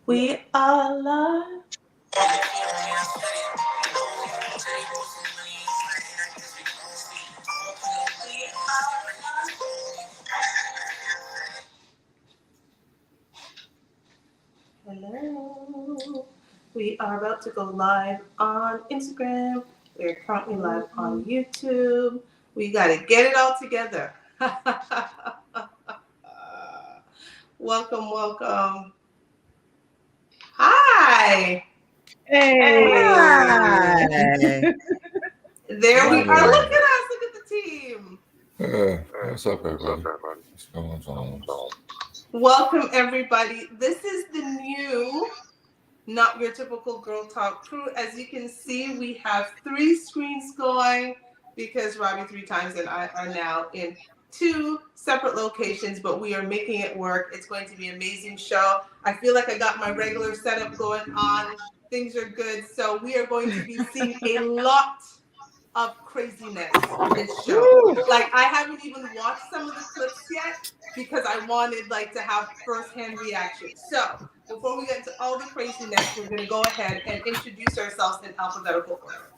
We are live. Hello. We are about to go live on Instagram. We are currently live on YouTube. We got to get it all together. Welcome. Hi. Hey. Hi. There we are. Look at us. Look at the team. What's up, everybody? What's going on? Welcome, everybody. This is the new Not Your Typical Girl Talk crew. As you can see, we have 3 screens going because Robbie 3 times and I are now in 2 separate locations, but we are making it work. It's going to be an amazing show. I feel like I got my regular setup going on. Things are good. So we are going to be seeing a lot of craziness in this show. Like, I haven't even watched some of the clips yet because I wanted to have first-hand reactions. So before we get into all the craziness, we're going to go ahead and introduce ourselves in alphabetical order.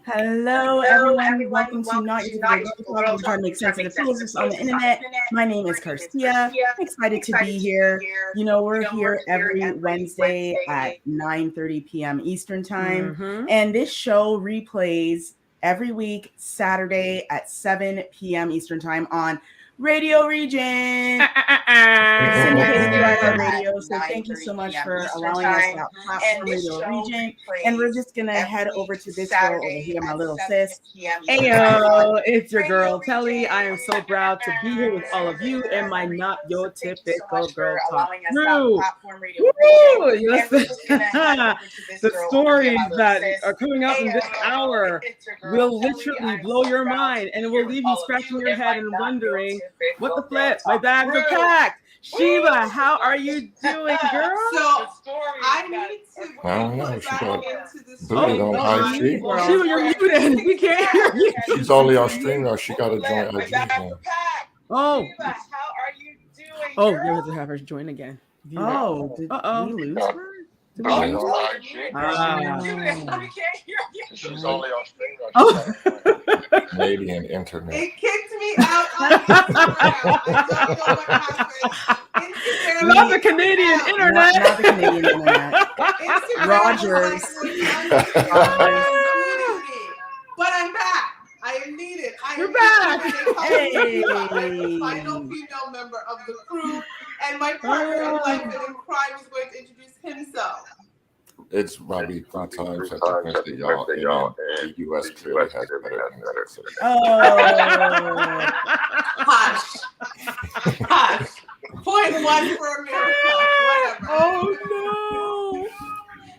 Hello, everyone. Welcome to Not Your Typical Girl Talk. We're trying to make sense of the foolishness on the internet. My name is Karcia. Excited to be here. You know, we're here every Wednesday at 9:30 p.m. Eastern Time. And this show replays every week, Saturday at 7 p.m. Eastern Time on Radio Region. Syndicated by our radio. So thank you so much for allowing us that platform, Radio Region. And we're just going to head over to this girl over here, my little sis. Hey, yo, it's your girl, Telly. I am so proud to be here with all of you and my Not Your Typical Girl Talk crew. Yes. The stories that are coming up in this hour will literally blow your mind and it will leave you scratching your head and wondering, what the flip? My bags are packed. Shiva, how are you doing, girl? So I need to go back into the Booted on high sheet. Shiva, you're muted. We can't hear you. She's only on stream now. She got to join IG again. Oh. Shiva, how are you doing, Oh, girl? you have to have her join again. Oh, did we lose her? She's only on IG. We can't hear you. She's only on stream now. Canadian internet. It kicked me out on Instagram. I don't know what happened. Instagram Not the Canadian internet. Not the Canadian internet. Instagram Rogers. But I'm back. I am needed. You're back. Hey. I'm the final female member of the crew, and my partner in life and in crime is going to introduce himself. It's Robbie 3 times. Have to finish the y'all. And the U.S. clearly has better internet. Oh. Hush. Point 1 for America. Whatever. Oh, no.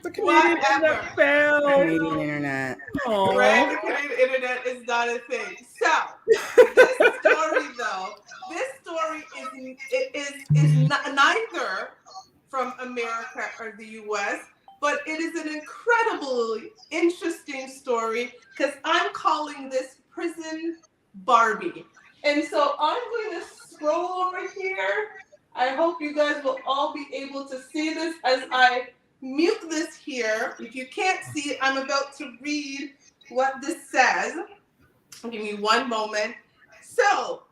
The Canadian internet failed. Canadian internet. Oh. Right? The Canadian internet is not a thing. So, this story, though, is neither from America or the U.S., but it is an incredibly interesting story because I'm calling this Prison Barbie. And so I'm going to scroll over here. I hope you guys will all be able to see this as I mute this here. If you can't see it, I'm about to read what this says. Give me one moment. So,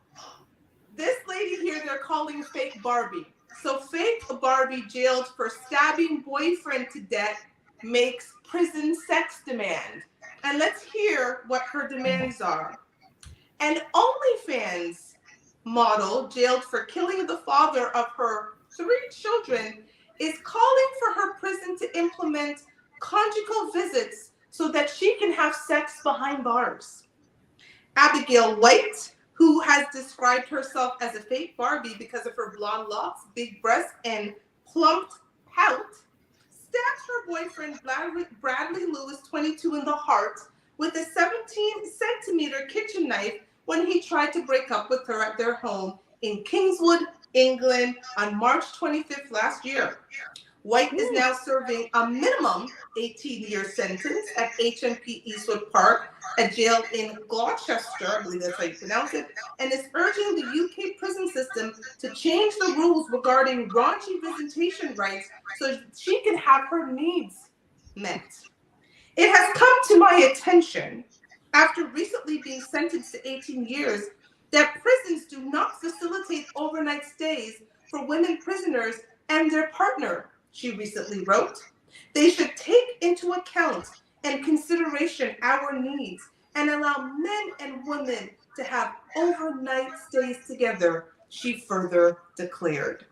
this lady here, they're calling fake Barbie. So fake Barbie jailed for stabbing boyfriend to death makes prison sex demand. And let's hear what her demands are. An OnlyFans model jailed for killing the father of her 3 children is calling for her prison to implement conjugal visits so that she can have sex behind bars. Abigail White, who has described herself as a fake Barbie because of her blonde locks, big breasts, and plumped pout, stabbed her boyfriend Bradley Lewis, 22, in the heart with a 17-centimeter kitchen knife when he tried to break up with her at their home in Kingswood, England on March 25th last year. White is now serving a minimum 18-year sentence at HMP Eastwood Park, a jail in Gloucester, I believe that's how you pronounce it, and is urging the UK prison system to change the rules regarding raunchy visitation rights so she can have her needs met. It has come to my attention, after recently being sentenced to 18 years, that prisons do not facilitate overnight stays for women prisoners and their partner, she recently wrote. They should take into account and consideration our needs and allow men and women to have overnight stays together, she further declared.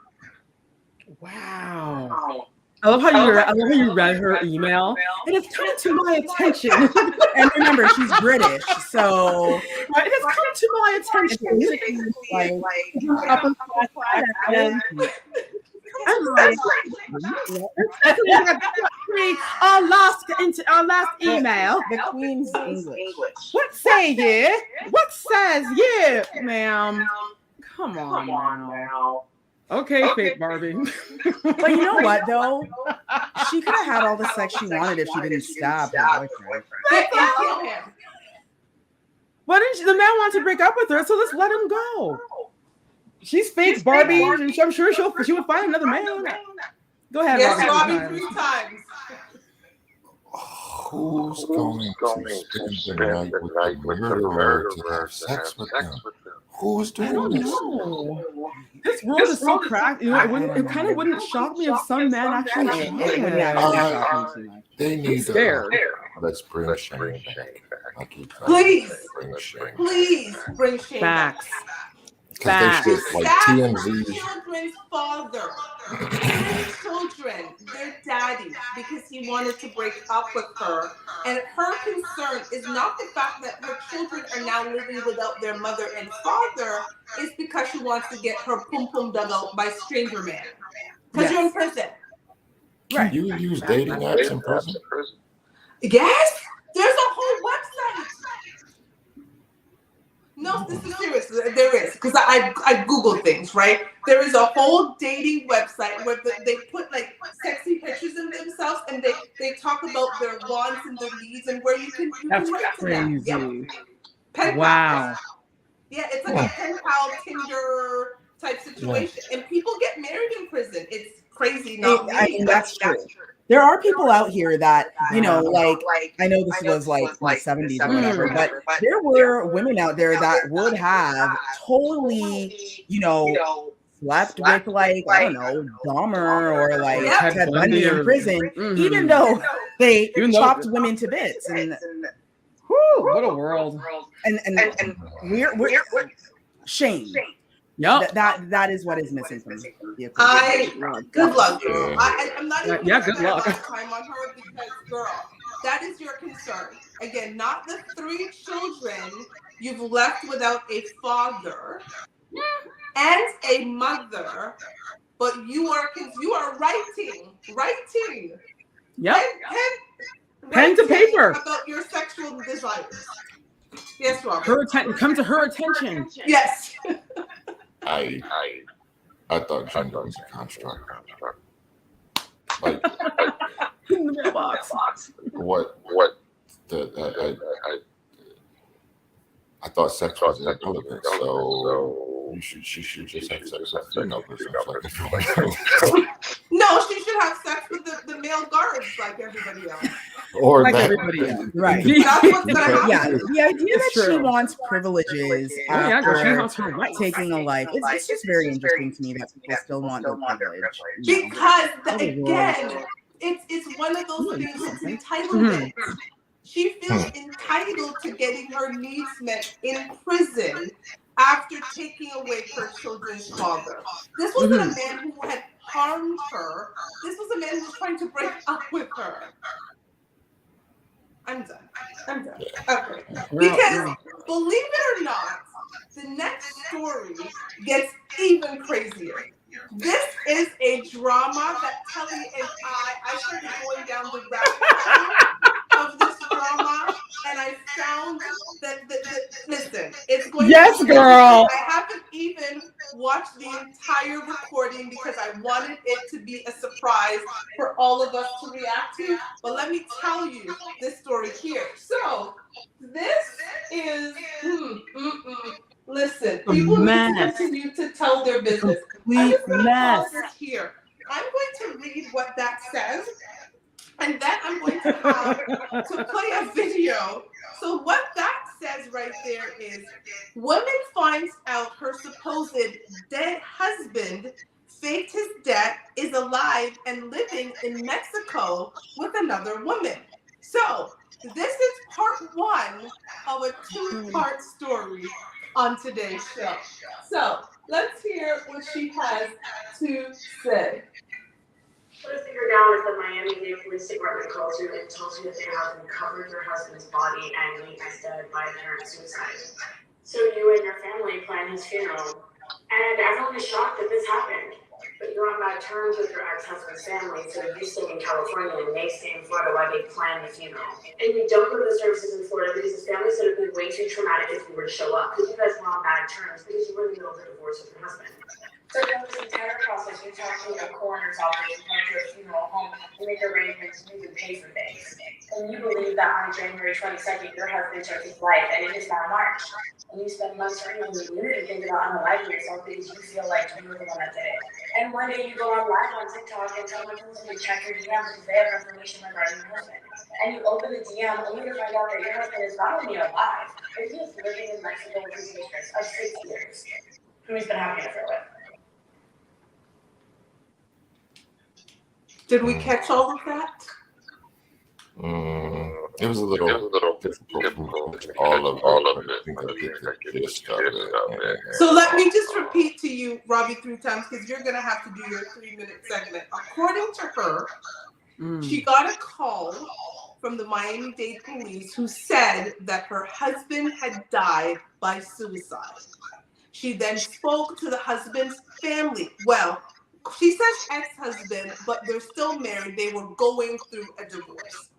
Wow. I love how you read her email. It has come to my attention. And remember, she's British, so It has come to my attention. Our last email. the Queen's English. What say ye? What says ye, ma'am? Come on now. Okay, fake Barbie. But you know what, though? She could have had all the sex she wanted if she didn't stab her boyfriend. Why didn't the man want to break up with her? So let's let him go. She's fake Barbie, and I'm sure she would find another man. Go ahead, Yes, Robbie. Robbie, 3 times. Who's going to spend the night with the murderer to have sex with them? Who's doing this? No. This world is so cracked. You know, it kind of wouldn't shock me if some man actually They need fair. Let's bring shame back. I keep telling Please. you, bring shame. Please bring shame back. Facts. Because they shit like TMZ. Children's father, their children, their daddy, because he wanted to break up with her. And her concern is not the fact that her children are now living without their mother and father, it's because she wants to get her pum pum dug out by stranger man. Because you're in prison. Right. You use dating apps in prison? Yes, there's a whole website. No, this is serious. There is, because I Googled things, right? There is a whole dating website where they put like sexy pictures of themselves and they talk about their wants and their needs and where you can That's write to them. crazy. Yep. Pen Wow. pal. Yeah, it's like a pen pal Tinder type situation. And people get married in prison. It's crazy. I mean, that's true. There are people out here that, you know, like, I know this was like in the 70s or whatever, but there were women out there that would have totally, you know, slept with like, I don't know, Dahmer or like Ted Bundy in prison, even though they chopped women to bits. And whew, what a world. And we're shame. Yep. That is what is missing from the good luck, girl. I'm not even good luck. Time on her because, girl, that is your concern. Again, not the 3 children you've left without a father and a mother, but you are writing. Yep. Pen to paper about your sexual desires. Yes, Robert. Come to her attention. Yes. I thought gender was a construct. Like In the mailbox. what I thought sex was irrelevant, so she should just have sex with female person. No, she should have sex with the male guards like everybody else. Or like that, everybody else. Right. That's what's gonna happen. Yeah, the idea that It's she true. wants privileges She after wants her rights. taking a life, it's just very interesting to me that people still want their privilege. you know? Because again, it's one of those things. It's entitlement. She feels entitled to getting her needs met in prison after taking away her children's father. This wasn't a man who had harmed her. This was a man who was trying to break up with her. I'm done. Okay. Because believe it or not, the next story gets even crazier. This is a drama that Kelly and I started going down the rabbit hole of this drama, and I found that listen, it's going. Yes, girl. I haven't even watched the entire recording because I wanted it to be a surprise for all of us to react to. But let me tell you this story here. So this is, listen, people need to continue to tell their business. I'm just going to pause this here. I'm going to read what that says, and then I'm going to have to play a video. So what that says right there is, woman finds out her supposed dead husband faked his death, is alive and living in Mexico with another woman. So this is part one of a two-part story on today's show. So let's hear what she has to say. What I figured out is the Miami-Dade Police Department calls you and tells you that they have uncovered your husband's body and he is dead by apparent suicide. So you and your family plan his funeral, and everyone is shocked that this happened. But you're on bad terms with your ex-husband's family, so you stay in California and they stay in Florida while they plan the funeral. And you don't go to the services in Florida because his family said it would be way too traumatic if you were to show up, because you guys were on bad terms because you were in the middle of a divorce with your husband. So during this entire process, you talk to a coroner's office, you come to a funeral home, you make arrangements, you even pay for things. And you believe that on January 22nd, your husband took his life, and it is now March. And you spend months trying to literally think about unaliving yourself because you feel like you were the one that did it. And one day you go on live on TikTok and someone tells you to check your DM because they have information regarding your husband. And you open the DM only to find out that your husband is not only alive, but he is living in Mexico with his mistress of 6 years, who he's been having an affair with. Did we catch all of that? It was a little difficult to all of it. I think I get the gist of it. So let me just repeat to you, Robbie, 3 times, because you're going to have to do your 3-minute segment. According to her, she got a call from the Miami-Dade police who said that her husband had died by suicide. She then spoke to the husband's family. Well, she says ex-husband, but they're still married. They were going through a divorce.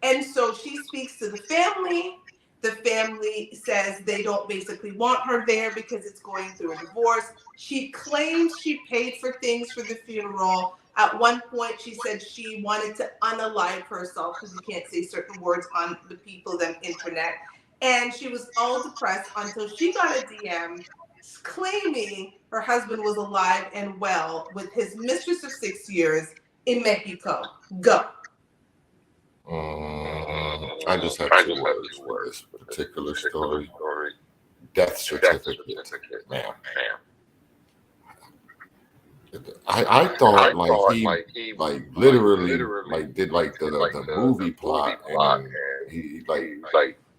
And so she speaks to the family. The family says they don't basically want her there because it's going through a divorce. She claims she paid for things for the funeral. At one point, she said she wanted to unalive herself because you can't say certain words on the people, the internet. And she was all depressed until she got a DM claiming her husband was alive and well with his mistress of 6 years in Mexico. Go. I just have 2 words for this particular story. Death certificate, ma'am. I thought he literally did the movie plot, and he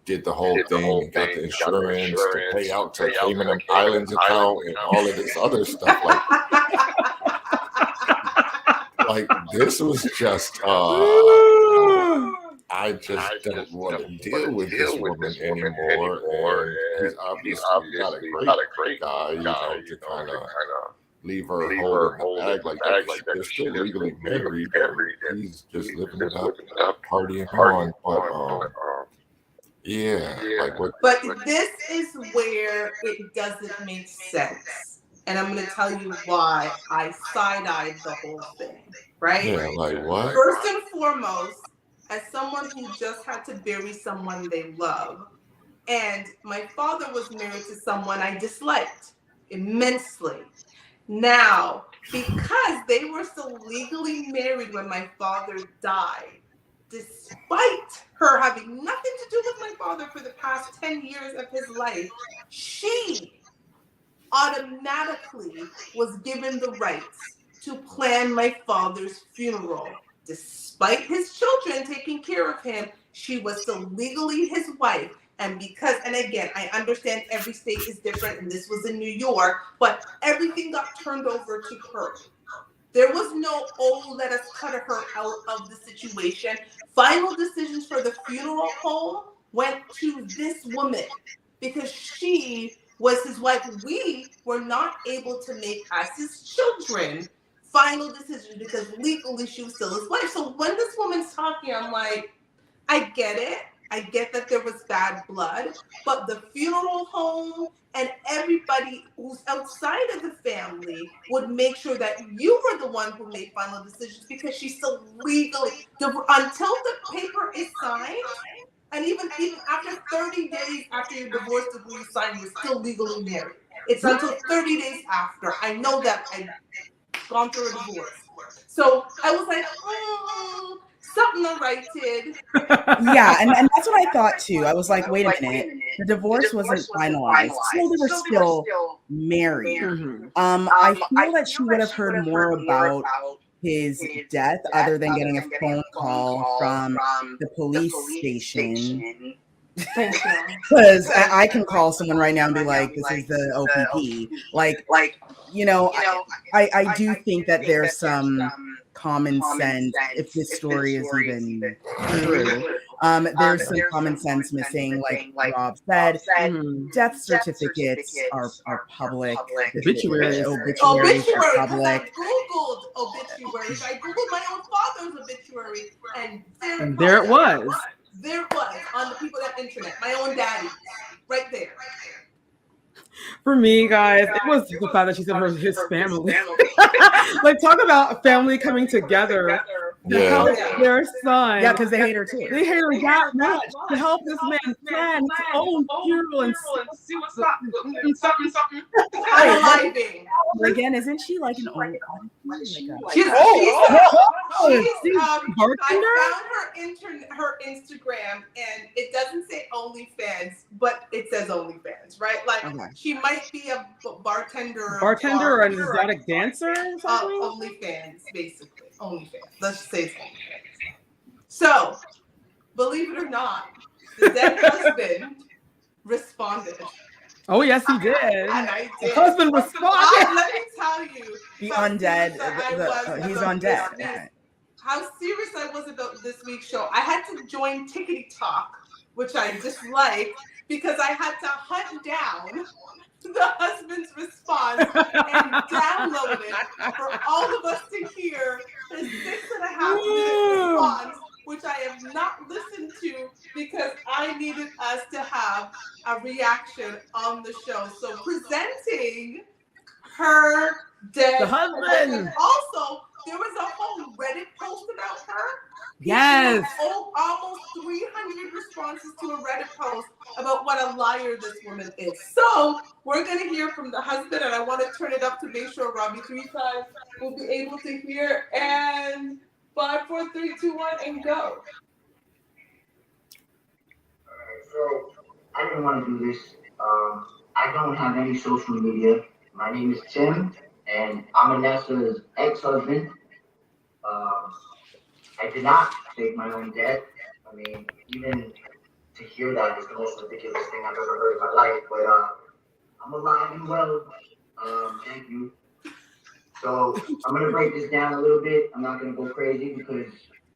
did the whole thing and got the insurance to pay out to Cayman Islands account and all of this other stuff. Like this was just I just don't want to deal with this woman anymore. And he's obviously not a great guy, to kind of leave her holding the bag like that. Like they're still legally married. He's just living it up, partying on. But yeah, like what? But this is where it doesn't make sense. And I'm going to tell you why I side-eyed the whole thing, right? Yeah, like what? First and foremost, as someone who just had to bury someone they love, and my father was married to someone I disliked immensely. Now, because they were still legally married when my father died, despite her having nothing to do with my father for the past 10 years of his life, she automatically was given the rights to plan my father's funeral. Despite his children taking care of him, she was still legally his wife. And because, and again, I understand every state is different, and this was in New York, but everything got turned over to her. There was no, oh, let us cut her out of the situation. Final decisions for the funeral home went to this woman because she was his wife. We were not able to make, as his children, final decisions because legally she was still his wife. So when this woman's talking, I'm like, I get it. I get that there was bad blood, but the funeral home and everybody who's outside of the family would make sure that you were the one who made final decisions because she's still legally, until the paper is signed, and even after 30 days after your divorce degree is signed, you're still legally married. It's until 30 days after. I know that I've gone through a divorce. So I was like, something I righted. Yeah, and that's what I thought too. I was like, wait a minute, the divorce wasn't finalized, so they were still married. Mhm. I feel that she would have heard more about his death other than getting a phone call from the police station. Because I can call someone right now and be like, this is the OPP. Like, you know, I do think that there's some common sense, if this story is even true. There's some common sense missing, like Rob said. Death certificates are public. Obituaries. Obituaries are I public. Googled obituaries. I Googled my own father's obituary, and there it was. There it was on the people that internet. My own daddy, right there. For me, guys, it was the fact that she said his family. Like, talk about family coming together to help their son. Yeah, because they hate her too. They hate her that much to help this man plan his own funeral and something. Unaliving. Again, isn't she like an old? She's bartender? I found her Instagram, and it doesn't say OnlyFans, but it says OnlyFans, right? Like she might be a bartender or an exotic dancer or something. OnlyFans, basically. OnlyFans. Let's just say it's OnlyFans. So, believe it or not, the dead husband responded. Oh yes, he did. And I did. The husband responded. Let me tell you, the undead. He's undead. How serious I was about this week's show. I had to join Tickety Talk, which I dislike, because I had to hunt down the husband's response and download it for all of us to hear his 6.5-minute response, which I have not listened to because I needed us to have a reaction on the show. So presenting her dead husband. Also, there was a whole Reddit post about her. Yes. Almost 300 responses to a Reddit post about what a liar this woman is. So we're going to hear from the husband, and I want to turn it up to make sure Robbie 3 times will be able to hear. And 5, 4, 3, 2, 1, and go. So I didn't want to do this. I don't have any social media. My name is Tim, and I'm Anessa's ex-husband. I did not fake my own death. I mean, even to hear that is the most ridiculous thing I've ever heard in my life. But I'm alive and well. Thank you. So I'm gonna break this down a little bit. I'm not gonna go crazy because,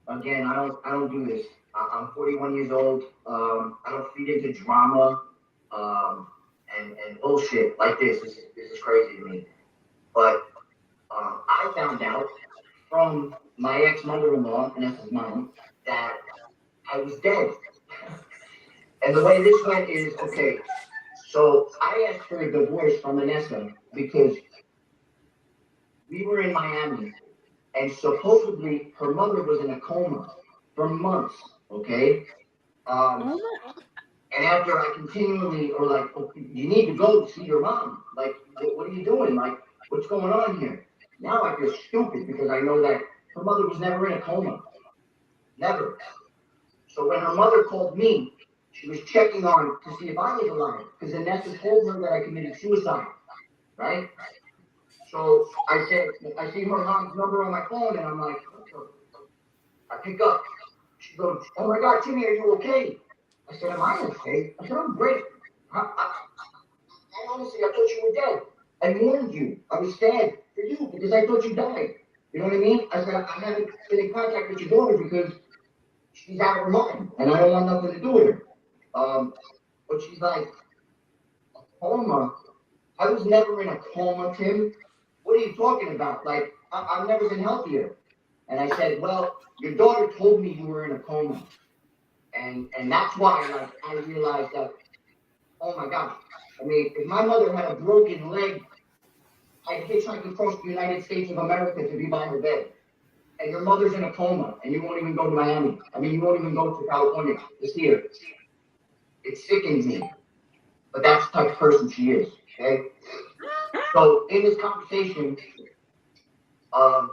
again, I don't do this. I'm 41 years old. I don't feed into drama and bullshit like this. This is crazy to me. But I found out from my ex-mother-in-law, Vanessa's mom, that I was dead. And the way this went is, okay, so I asked for a divorce from Vanessa because we were in Miami, and supposedly her mother was in a coma for months, okay? And after I continually, or like, oh, you need to go to see your mom. Like, what are you doing? Like, what's going on here? Now I feel stupid because I know that her mother was never in a coma. Never. So when her mother called me, she was checking on to see if I was alive, because Vanessa told her that I committed suicide, right? So I see her mom's number on my phone, and I'm like, I pick up. She goes, oh my God, Timmy, are you okay? I said, am I okay? I said, I'm great. Honestly, I thought you were dead. I warned you. I was sad for you because I thought you died. You know what I mean? I said, I haven't been in contact with your daughter because she's out of her mind, and I don't want nothing to do with her. But she's like, a coma? I was never in a coma, Tim. What are you talking about? Like, I've never been healthier. And I said, well, your daughter told me you were in a coma. And that's why, like, I realized that, oh my God. I mean, if my mother had a broken leg, I'd hitchhike across the United States of America to be by her bed. And your mother's in a coma, and you won't even go to Miami. I mean, you won't even go to California to see her. It sickens me. But that's the type of person she is, okay? So in this conversation, I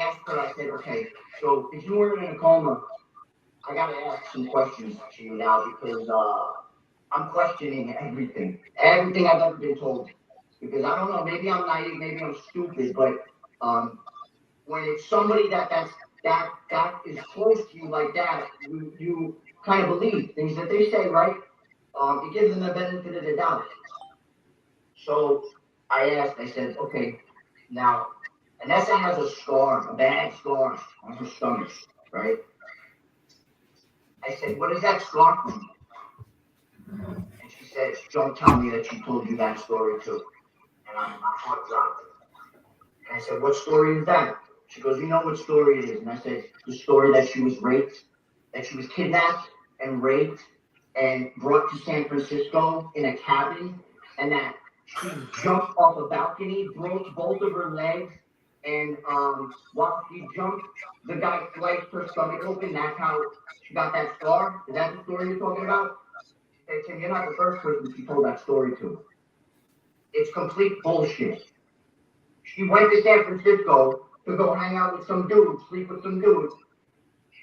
asked her, I said, okay, so if you weren't in a coma, I gotta ask some questions to you now because I'm questioning everything I've ever been told. Because I don't know, maybe I'm naive, maybe I'm stupid, but when it's somebody that is close to you like that, you kind of believe things that they say, right? It gives them the benefit of the doubt. So I asked, I said, okay, now, Vanessa has a scar, a bad scar on her stomach, right? I said, what is that scar from? And she said, don't tell me that she told you that story too. And my heart dropped. And I said, what story is that? She goes, you know what story it is? And I said, the story that she was raped, that she was kidnapped and raped and brought to San Francisco in a cabin, and that she jumped off a balcony, broke both of her legs, and while she jumped, the guy sliced her stomach open. That's how she got that scar. Is that the story you're talking about? Hey, Tim, you're not the first person she told that story to. It's complete bullshit. She went to San Francisco to go hang out with some dude, sleep with some dude.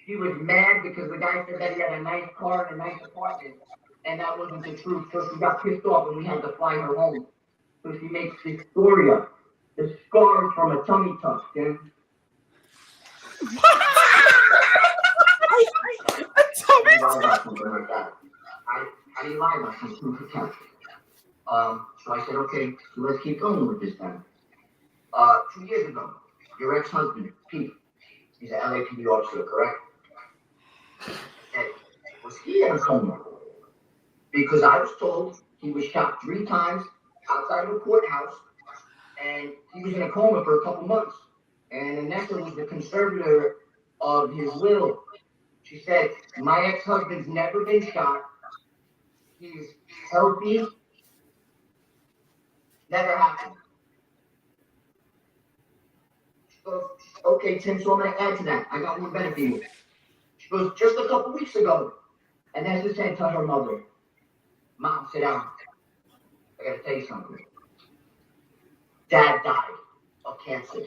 She was mad because the guy said that he had a nice car and a nice apartment, and that wasn't the truth. So she got pissed off and we had to fly her home. So she makes this story up. The scars from a tummy tuck, Tim. I lie about something like that. I didn't lie about something like that. So I said, okay, so let's keep going with this then. 2 years ago, your ex-husband, Pete, he's an LAPD officer, correct? And was he in a coma? Because I was told he was shot 3 times outside of a courthouse, and he was in a coma for a couple months. And Annetta was the conservator of his will. She said, my ex-husband's never been shot. He's healthy. Never happened. She goes, okay, Tim, so I'm going to add to that. I got one better for you. She goes, just a couple weeks ago, Annetta said to her mother, Mom, sit down. I got to tell you something. Dad died of cancer.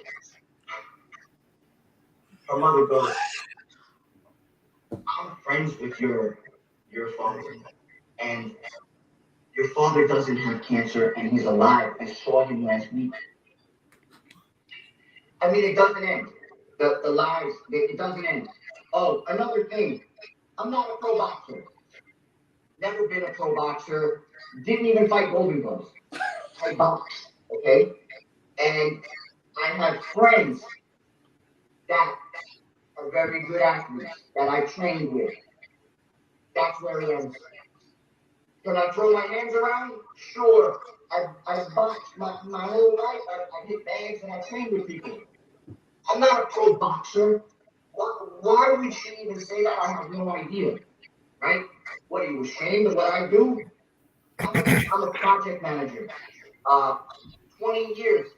Her mother goes, I'm friends with your father, and your father doesn't have cancer, and he's alive. I saw him last week. I mean, it doesn't end. The lies, it doesn't end. Oh, another thing. I'm not a pro boxer. Never been a pro boxer. Didn't even fight Golden Gloves. I boxed, okay? And I have friends that are very good athletes that I trained with. That's where it ends. Can I throw my hands around? Sure. I've boxed my whole life. I hit bags and I trained with people. I'm not a pro boxer. Why would she even say that? I have no idea. Right? What, are you ashamed of what I do? I'm a project manager. 20 years.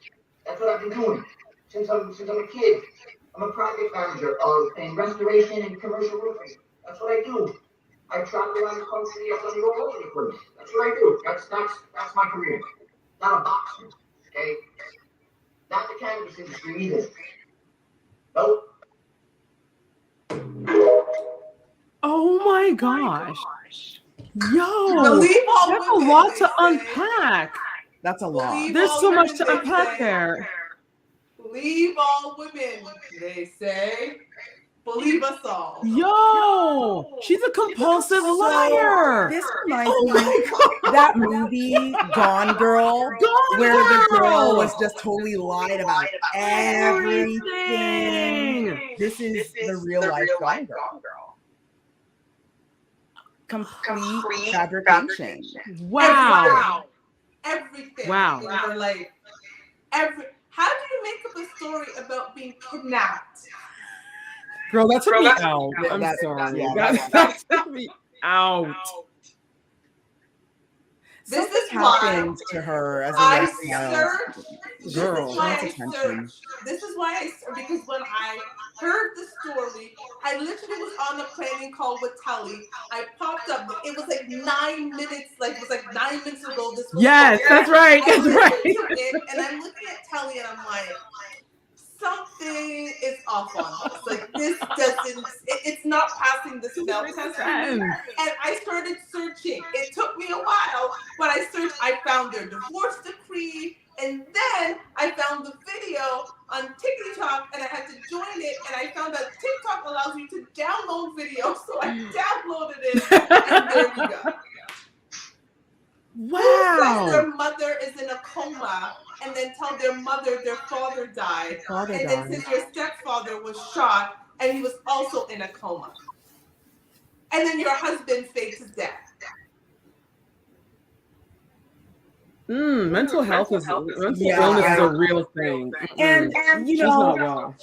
That's what I've been doing since I'm a kid. I'm a project manager in restoration and commercial roofing. That's what I do. I travel around the country. I've done it all over the place. That's what I do. That's my career. Not a boxer. Okay. Not the cannabis industry either. Nope. Oh my gosh. Yo, Believe all that's a women, lot they to say. unpack. That's a lot. Believe There's all so much women, to they unpack say. there. Believe all women, they say. Believe us all. Yo, she's a compulsive liar. This reminds Oh me my God. that movie Gone Girl, Gone where the girl Girl. was just totally lied about everything. This is the real life Gone Girl. Complete fabrication. Wow. Everything Wow. in her life. How do you make up a story about being kidnapped? Girl, that took me out. Yeah, I'm that- sorry. yeah, That took me out. This Something is why happened to her as a I young child. searched. This Girl, is why wants I attention. searched. This is why I searched, because when I heard the story, I literally was on a planning call with Tully. I popped up. It was like 9 minutes. Like it was like 9 minutes ago. This was Yes, posted. that's right. I That's listened right. to it, and I'm looking at Tully, and I'm like, something is off on this. Like this doesn't. It's not passing the smell test for me. And I started searching. It took me a while, but I searched. I found their divorce decree, and then I found the video on TikTok, and I had to join it. And I found that TikTok allows you to download videos, so I downloaded it, and there we go. Who says their mother is in a coma and then tell their mother their father died, and then says your stepfather was shot and he was also in a coma, and then your husband faked his death? Mental health is mental Yeah. illness is a real thing. And you She's know, not well.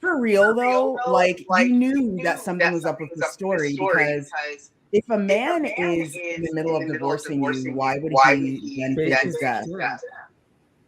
for real though, like you knew that something was up with the story, because if a man is in the middle of divorcing you, why would he then fake his death?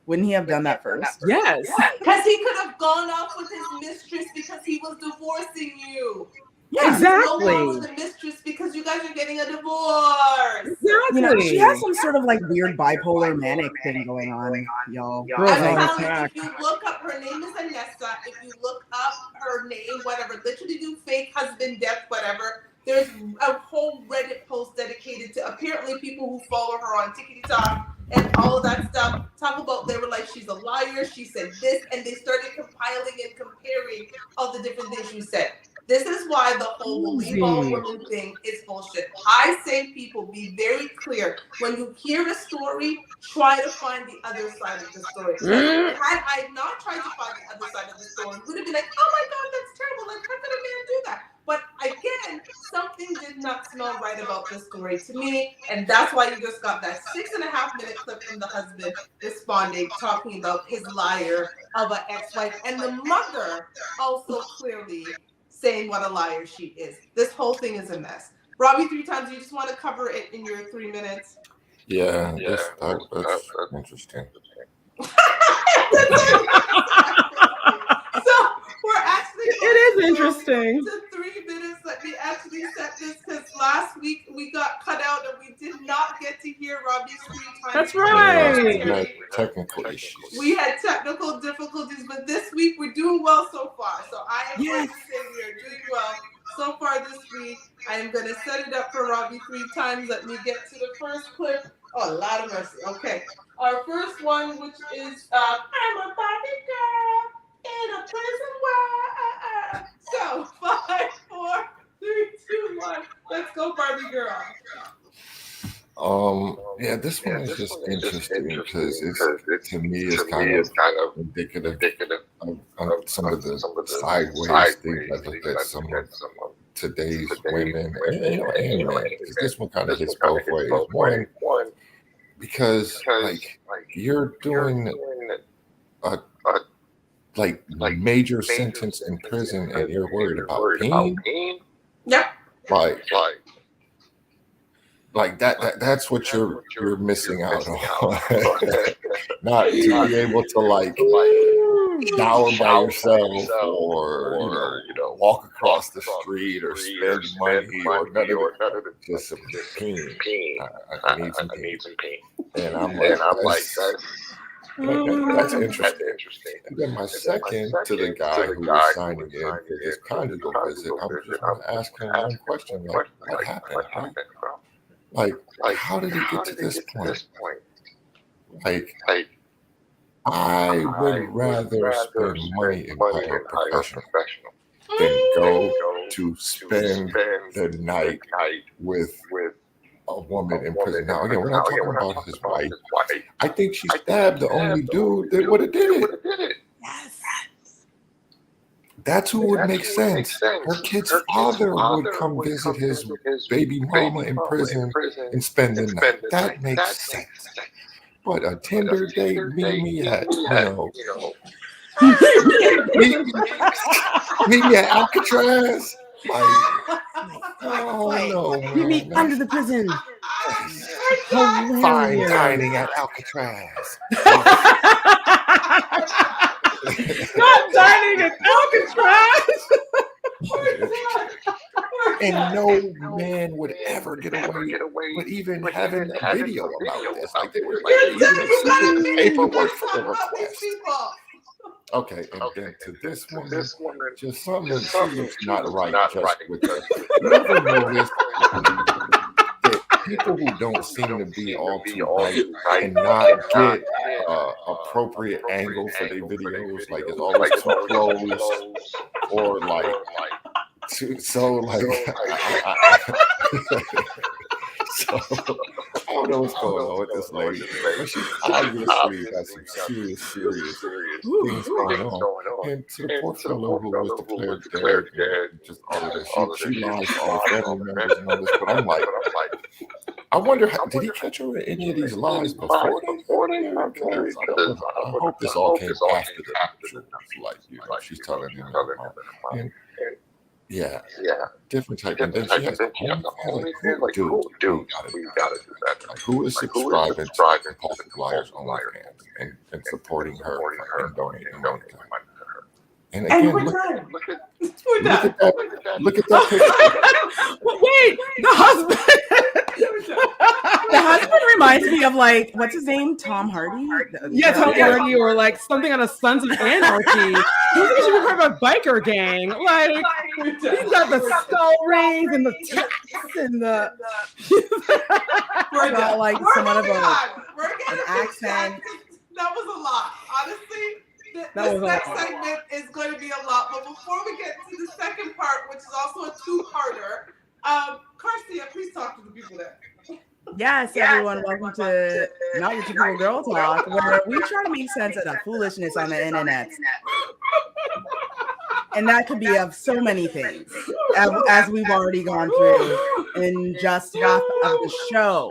Wouldn't he have done that first? Yes. Because he could have gone off with his mistress because he was divorcing you. Yeah, Exactly. No longer the mistress because you guys are getting a divorce. Exactly. You know, she has some sort of like weird bipolar manic thing going on, y'all. Girl's I'm on telling you, attack. if you look up, her name is Anessa. If you look up her name, whatever, literally do fake husband death, whatever. There's a whole Reddit post dedicated to apparently people who follow her on TikTok and all of that stuff. Talk about, they were like, she's a liar, she said this, and they started compiling and comparing all the different things she said. This is why the whole we'll leave all women thing is bullshit. I say, people, be very clear. When you hear a story, try to find the other side of the story. Had I not tried to find the other side of the story, we would have been like, oh my God, that's terrible. Like, how could a man do that? But again, something did not smell right about this story to me. And that's why you just got that 6.5-minute clip from the husband responding, talking about his liar of an ex-wife. And the mother also clearly saying what a liar she is. This whole thing is a mess. Robbie, 3 times, you just want to cover it in your 3 minutes? Yeah, that's interesting. So we're actually It is interesting. to 3 minutes. Let me actually set this, because last week we got cut out and we did not get to hear Robbie's 3 times. That's right. Yeah, technical issues. We had technical difficulties, but this week we're doing well so far. So I am going to say we are doing well so far this week. I am going to set it up for Robbie 3 times. Let me get to the first clip. Oh, a lot of mercy. Okay. Our first one, which is I'm a Barbie girl in a prison world. So 5, 4, 3, 2, 1. Let's go, Barbie girl. Yeah, this one is just interesting because it's, to me, it's kind of indicative of some of the sideways things I think that some of today's women and men, because this one kind of hits both ways. One, because like you're doing a like major sentence in prison and you're worried about pain. Yep. Like that's what you're missing out on. Not to be able to like shower by yourself or walk across the street or spend money or none of it. Just some pain. I need some pain. And I'm like, that's interesting. And then my second, to the guy who was signing in for this conjugal visit, I'm just going to ask him one question: like, what happened? Like, how did he get to this point? Like, I would rather spend money and hire a professional than go to spend the night with a woman in prison. Now, again, we're not talking about his wife. I think she stabbed the only dude that would have did it. Yes. That's who would make sense. Her kid's father would come visit his baby mama in prison and spend the night. That makes sense. But a Tinder date, meet me at, meet me at Alcatraz. Like, oh no, You meet man. under the prison. Fine Hilarious. dining at Alcatraz. Not dining at Alcatraz. And no man would ever get away with even having a video about this. Like, they were like, paperwork for the request. Okay, and then to this woman, just something she looks not right just with her. You ever notice that people who don't seem to be all too right and not get appropriate angle for their videos, like it's always too close or like too, so like so I don't know what's going on with this lady, but she obviously got some serious things going on. And to the poor fellow who was declared dead, and just all of this, she lies to all the family members and all this. But I'm like, I wonder, did he catch her in any of these lies before they? Because I hope this all came after the truth. Like, you know, she's telling him, and yeah, different type. And then she has a whole like, dude, we gotta do that. Like, who is subscribing to Impulsive Liars OnlyFans and supporting her and donating money to her? And again, look at that picture. Wait, the husband. The husband reminds me of, like, what's his name? Tom Hardy? Yeah, Tom Hardy, or like something on a Sons of Anarchy. He should be part of a biker gang. Like, he's got the skull rings and the tats and the. We're got, done. like, We're somewhat of moving a- on. We're getting an accent. That was a lot, honestly. That This was a next lot. segment is going to be a lot, but before we get to the second part, which is also a two-parter, Garcia, please talk to the people there. Yes, everyone, welcome to Not Your Typical Girl Talk, where we try to make sense of the foolishness on the internet. And that could be of so many things, as we've already gone through in just half of the show.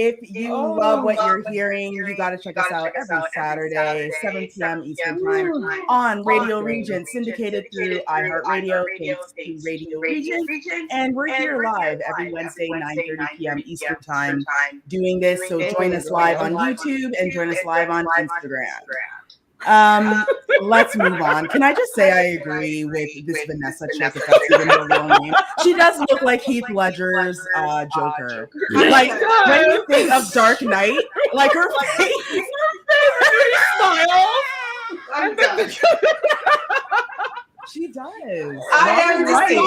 If you love what you're hearing, you got to check us out every Saturday, 7 p.m. Eastern Time on Radio Regent, syndicated through iHeartRadio, thanks to Radio Regent. And we're here live every Wednesday, 9:30 p.m. Eastern Time doing this. So join us live on YouTube and join us live on Instagram. Let's move on. Can I just say I agree with this Vanessa chick, if that's even her real name? She does look like Heath Ledger's Joker. Like, when you think of Dark Knight, like her face. I'm done. She does. I am the right. same.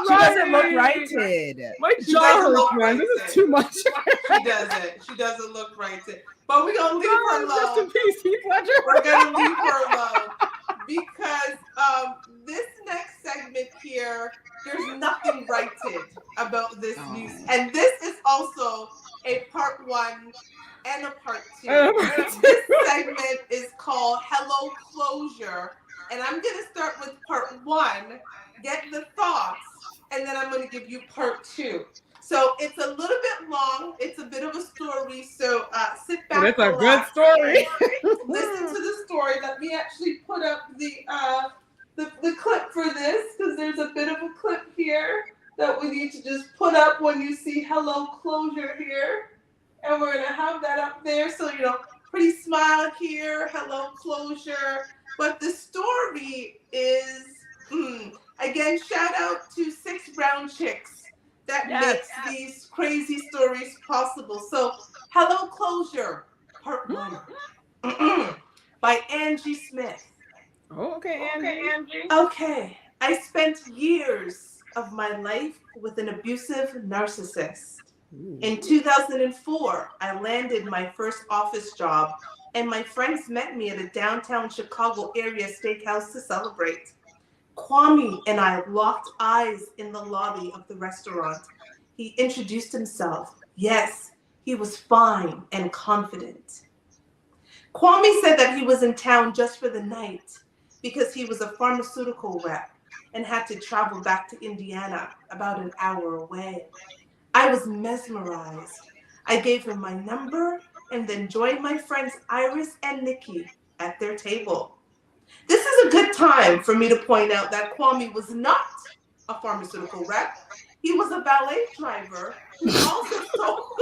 She doesn't look righted. My She jaw doesn't hurts, look man. This right. is too much. She doesn't. She doesn't look right. But we're going to leave her Rest in alone. peace, Heath Ledger. We're going to leave her alone. Because this next segment here, there's nothing righted about this news. And this is also a part one and a part two. This segment is called Hello Closure. And I'm going to start with part one, get the thoughts, and then I'm going to give you part two. So it's a little bit long. It's a bit of a story. So sit back. It's a good relax, story. listen to the story. Let me actually put up the clip for this, because there's a bit of a clip here that we need to just put up when you see Hello Closure here. And we're going to have that up there. So, you know, pretty smile here, Hello Closure. But the story is, again, shout out to 6 Brown Chicks that makes these crazy stories possible. So, Hello Closure, part one, by Angie Smith. Oh, okay, Angie. Okay, I spent years of my life with an abusive narcissist. In 2004, I landed my first office job, and my friends met me at a downtown Chicago area steakhouse to celebrate. Kwame and I locked eyes in the lobby of the restaurant. He introduced himself. Yes, he was fine and confident. Kwame said that he was in town just for the night because he was a pharmaceutical rep and had to travel back to Indiana, about an hour away. I was mesmerized. I gave him my number and then joined my friends Iris and Nikki at their table. This is a good time for me to point out that Kwame was not a pharmaceutical rep. He was a valet driver who also stole.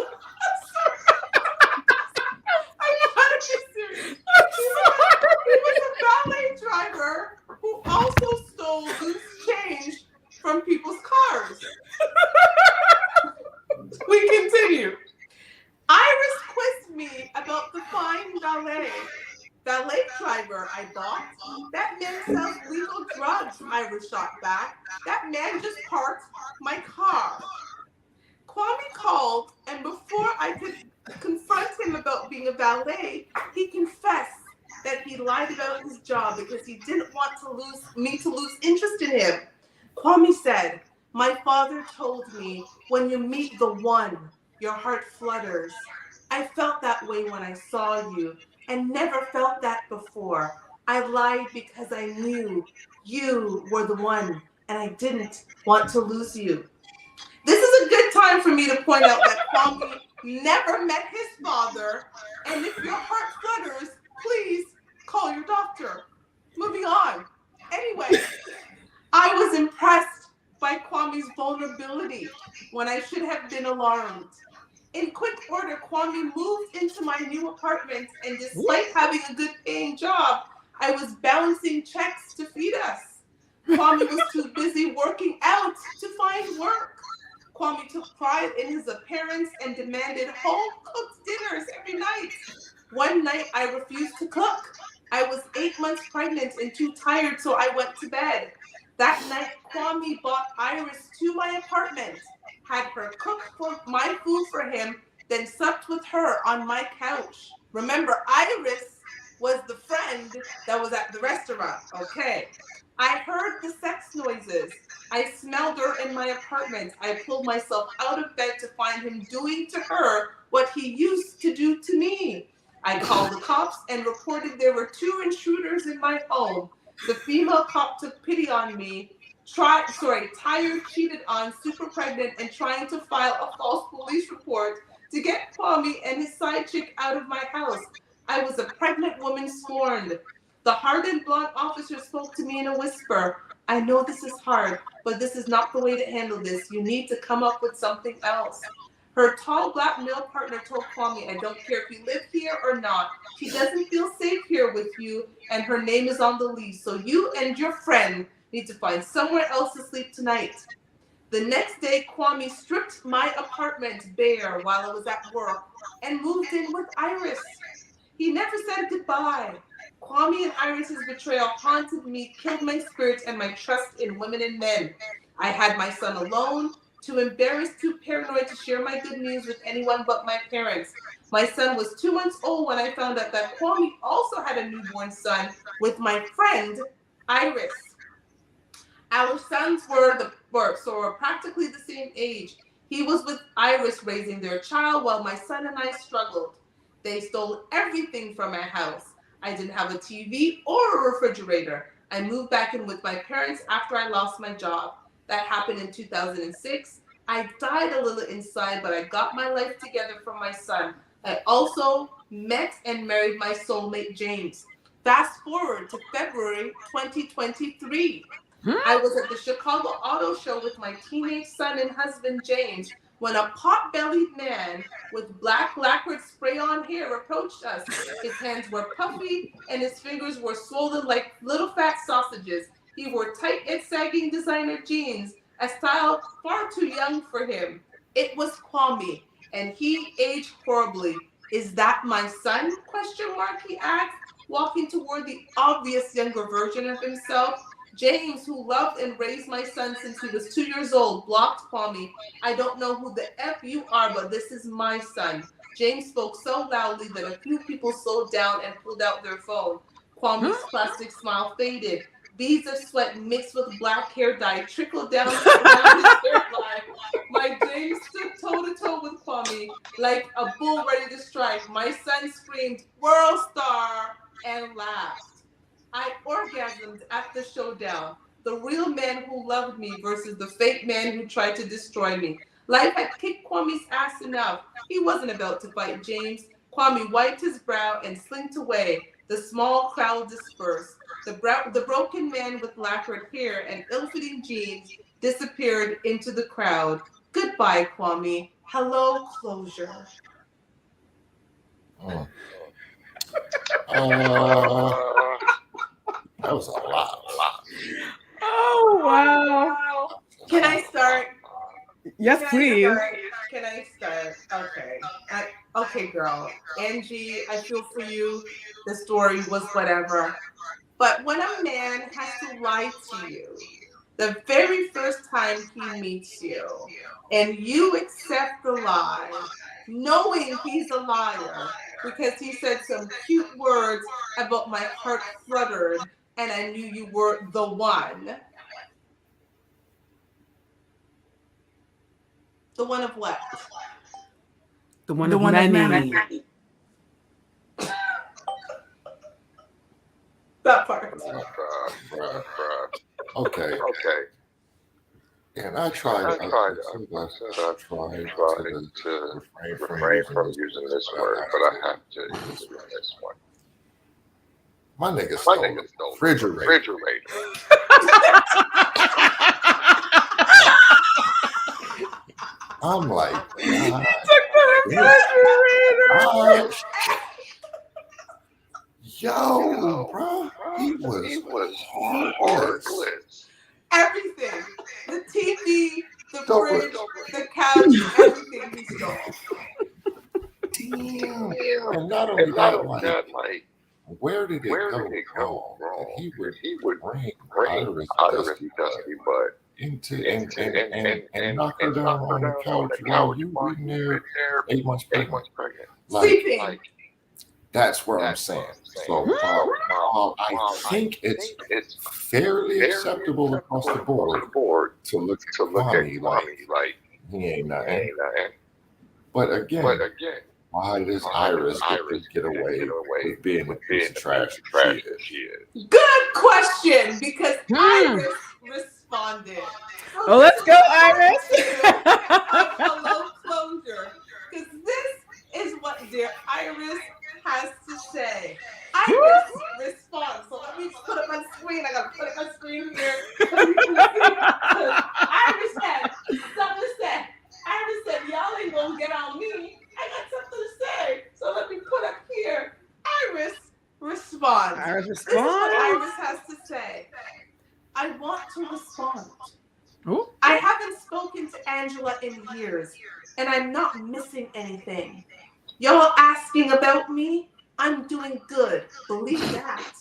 I'm trying to be serious. He was a valet driver who also stole loose change from people's cars. We continue. Iris quizzed me about the fine valet driver I bought. That man sells legal drugs, Iris shot back. That man just parked my car. Kwame called, and before I could confront him about being a valet, he confessed that he lied about his job because he didn't want me to lose interest in him. Kwame said, "My father told me when you meet the one, your heart flutters. I felt that way when I saw you and never felt that before. I lied because I knew you were the one and I didn't want to lose you." This is a good time for me to point out that Kwame never met his father, and if your heart flutters, please call your doctor. Moving on. Anyway, I was impressed by Kwame's vulnerability when I should have been alarmed. In quick order, Kwame moved into my new apartment, and despite having a good paying job, I was balancing checks to feed us. Kwame was too busy working out to find work. Kwame took pride in his appearance and demanded home-cooked dinners every night. One night, I refused to cook. I was 8 months pregnant and too tired, so I went to bed. That night, Kwame brought Iris to my apartment, had her cook my food for him, then supped with her on my couch. Remember, Iris was the friend that was at the restaurant, okay? I heard the sex noises. I smelled her in my apartment. I pulled myself out of bed to find him doing to her what he used to do to me. I called the cops and reported there were 2 intruders in my home. The female cop took pity on me, tired, cheated on, super pregnant, and trying to file a false police report to get Kwame and his side chick out of my house. I was a pregnant woman scorned. The hardened blonde officer spoke to me in a whisper. "I know this is hard, but this is not the way to handle this. You need to come up with something else." Her tall black male partner told Kwame, "I don't care if you live here or not. She doesn't feel safe here with you, and her name is on the lease. So you and your friend need to find somewhere else to sleep tonight." The next day, Kwame stripped my apartment bare while I was at work and moved in with Iris. He never said goodbye. Kwame and Iris's betrayal haunted me, killed my spirit and my trust in women and men. I had my son alone, too embarrassed, too paranoid to share my good news with anyone but my parents. My son was 2 months old when I found out that Kwame also had a newborn son with my friend, Iris. Our sons were practically the same age. He was with Iris raising their child while my son and I struggled. They stole everything from our house. I didn't have a TV or a refrigerator. I moved back in with my parents after I lost my job. That happened in 2006. I died a little inside, but I got my life together for my son. I also met and married my soulmate, James. Fast forward to February 2023. I was at the Chicago Auto Show with my teenage son and husband, James, when a pot-bellied man with black lacquered spray-on hair approached us. His hands were puffy and his fingers were swollen like little fat sausages. He wore tight and sagging designer jeans, a style far too young for him. It was Kwame, and he aged horribly. "Is that my son?" he asked, walking toward the obvious younger version of himself. James, who loved and raised my son since he was 2 years old, blocked Kwame. "I don't know who the F you are, but this is my son." James spoke so loudly that a few people slowed down and pulled out their phone. Kwame's plastic smile faded. Beads of sweat mixed with black hair dye trickled down his hairline. My James stood toe-to-toe with Kwame like a bull ready to strike. My son screamed, "World star," and laughed. I orgasmed at the showdown. The real man who loved me versus the fake man who tried to destroy me. Life had kicked Kwame's ass enough. He wasn't about to fight James. Kwame wiped his brow and slinked away. The small crowd dispersed. The broken man with lacquered hair and ill-fitting jeans disappeared into the crowd. Goodbye, Kwame. Hello, closure. Mm. That was a lot. Oh, wow. Can I start? Yes, please. Can I start? Okay. Okay, girl. Angie, I feel for you. The story was whatever. But when a man has to lie to you, the very first time he meets you, and you accept the lie, knowing he's a liar, because he said some cute words about my heart fluttered and I knew you were the one. The one of what? The one of many. That part. Okay. And I tried to refrain from using this word, but I have to use this one. My nigga stole the refrigerator. I'm like, yo, bro, he was heartless. Everything. The TV, the fridge, the couch, everything he stole. Damn. And not only that, like, where did it go wrong? He would bring Iris dusty butt into and knock her down on the couch while you were in there 8 months pregnant. Sleeping. Like, that's where I'm saying. So while I think it's fairly acceptable across the board to look at Kwame like he ain't nothing. But again, why does Iris get away with being a piece of trash she is? Good question, because Iris responded. Oh, let's go, Iris. Hello, closure. Because this is what dear Iris has to say. Iris responds. So let me just put up my screen. I gotta put up my screen here. Iris said, y'all ain't gonna get on me. I got something to say. So let me put up here. Iris responds. This is what Iris has to say. I want to respond. Ooh. I haven't spoken to Angela in years, and I'm not missing anything. Y'all asking about me? I'm doing good. Believe that.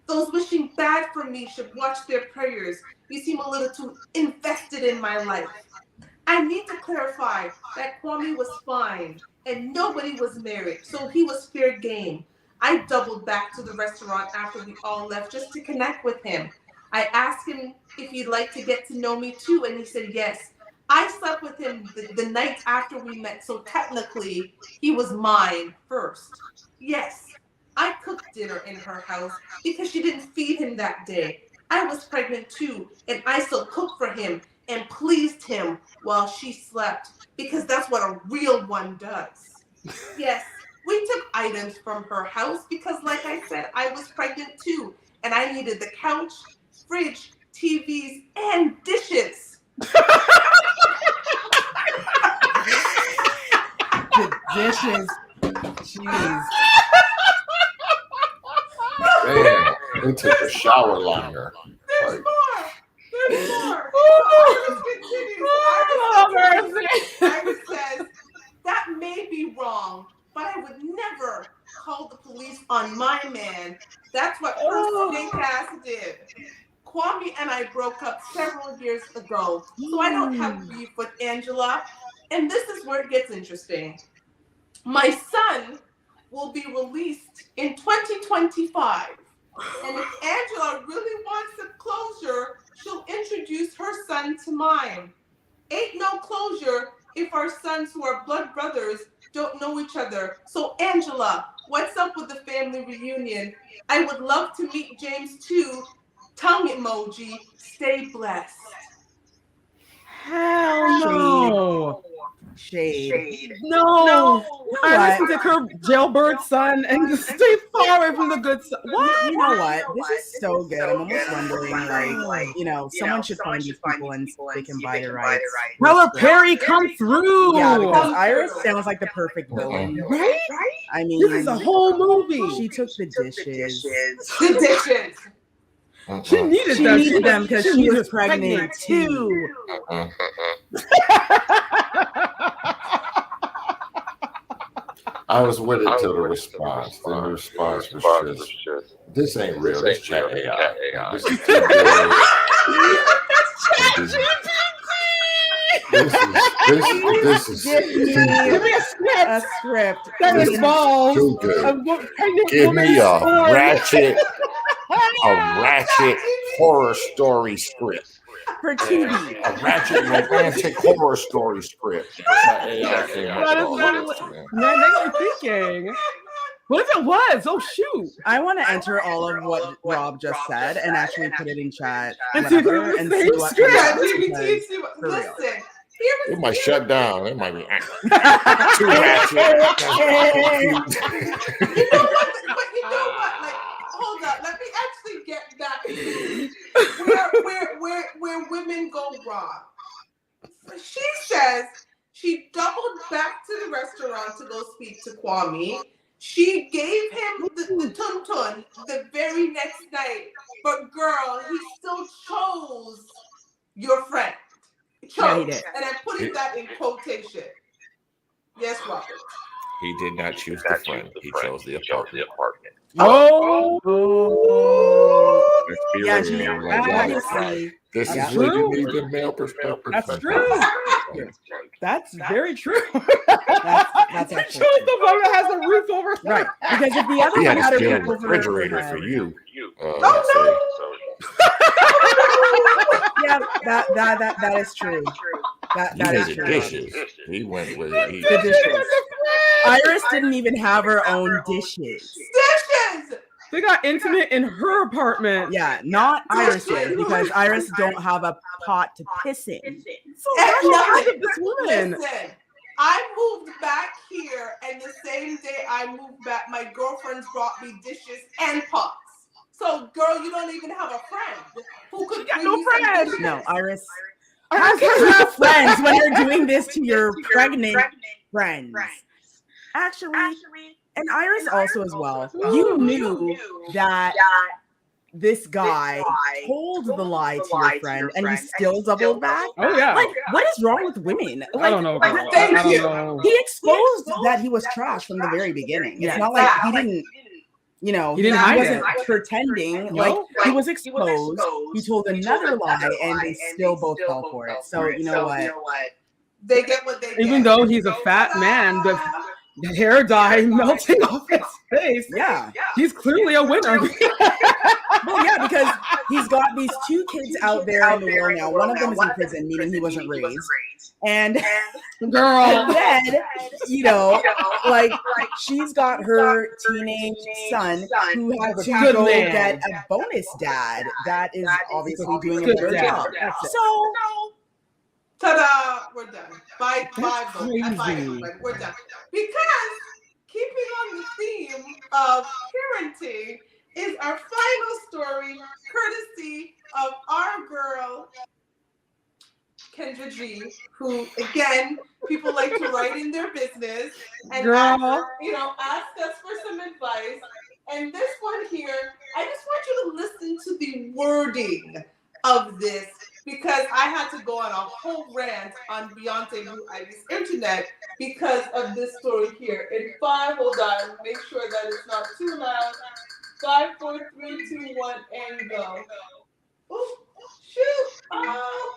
Those wishing bad for me should watch their prayers. You seem a little too invested in my life. I need to clarify that Kwame was fine and nobody was married, so he was fair game. I doubled back to the restaurant after we all left just to connect with him. I asked him if he'd like to get to know me too, and he said yes. I slept with him the night after we met, so technically he was mine first. Yes, I cooked dinner in her house because she didn't feed him that day. I was pregnant too, and I still cooked for him and pleased him while she slept, because that's what a real one does. Yes, we took items from her house because, like I said, I was pregnant too, and I needed the couch, fridge, TVs, and dishes. The dishes. Jeez. Man, they took a shower liner. There's more. Iris says, that may be wrong, but I would never call the police on my man. That's what her snake ass did. Kwame and I broke up several years ago, so I don't have beef with Angela. And this is where it gets interesting. My son will be released in 2025. And if Angela really wants a closure, she'll introduce her son to mine. Ain't no closure if our sons who are blood brothers don't know each other. So Angela, what's up with the family reunion? I would love to meet James too. Tongue emoji. Stay blessed. Hell no. Shade. No. Iris What? took her jailbird son and just stay far away from the good son. What? You know what? This is so good. I'm almost wondering, like, someone should find these people and they can buy the rights. Tyler Perry, come through. Yeah, because Iris sounds like the perfect villain. Right? I mean, This is a whole movie. she took the dishes. The dishes. She needed She them. needed them because she was pregnant pregnant too. I was with it till the response. Then the response was just, this ain't real. This chat AI. This is too good. This is Give too me Give me good. a script. that This is involves too good. pregnant Give me woman's a son. ratchet horror story script. For TV. A ratchet romantic horror story script. Chat AI came up That with is all literally- this, man. Man, they were thinking. What if it was? Oh shoot! I want to enter all of what Rob just said and actually put it in chat, And see whatever, the and same see what script. Yeah, comes up, GPT. because- for real. Listen. It might shut down. It might be too ratchet. You know what? But you know what? Like, hold up. Let me actually get back to where women go wrong. She says she doubled back to the restaurant to go speak to Kwame. She gave him the tuntun the very next night, but girl, he still chose your friend. Yeah, he did. And I put that in quotation. Yes, Robert. He did not choose the friend. He chose the apartment. Oh, Let's be Yeah, real. she Like, obviously. this Yeah. is where you need the male perspective. That's true. That's very true. That's She actually chose the one that has a roof over her. right. Because if the other He one had had a a steel roof over her refrigerator head, for you. yeah, that is true. You That is needed true. dishes. He went with it. The dishes. Iris didn't even have her own dishes. Dishes! They got intimate in her apartment. Yeah, not Iris's, because Iris don't have a pot to piss in. So how did this woman? Listen, I moved back here, and the same day I moved back, my girlfriends brought me dishes and pots. So, girl, you don't even have a friend who could bring no you some friend. dishes. No, Iris. I How can you have have friends when you're doing this to your pregnant friends? Actually, and Iris also as well. You knew that this guy told the lie to your friend, and he still doubled back. Oh yeah. Like, what is wrong with women? I Like, don't know. like, Girl. thank I don't you. know. he exposed that he was trash from the very beginning. Yeah. It's not like he didn't. He didn't hide wasn't it. pretending. No. Like, he was exposed. He told another lie, and they still both fell for it. So you know what? They get what they get. Even though he's a fat man, the hair dye melting off his face. Yeah. He's clearly a winner. Well, yeah, because he's got these two kids out there in the world now. One of them is in prison, meaning he wasn't raised. And Girl. and then, like she's got her teenage son who had to Good go man. get a bonus dad that is obviously doing a Good better dad. job. That's it. So Ta-da! We're done. Bye, That's vote. crazy. Bye, everybody. We're done. Because keeping on the theme of parenting is our final story, courtesy of our girl, Kendra G, who, again, people like to write in their business and Girl. ask us for some advice. And this one here, I just want you to listen to the wording of this, because I had to go on a whole rant on Beyonce Blue Ivy's internet because of this story here. In 5, hold on, make sure that it's not too loud. 5, 4, 3, 2, 1, and go. Oh, shoot. Oh.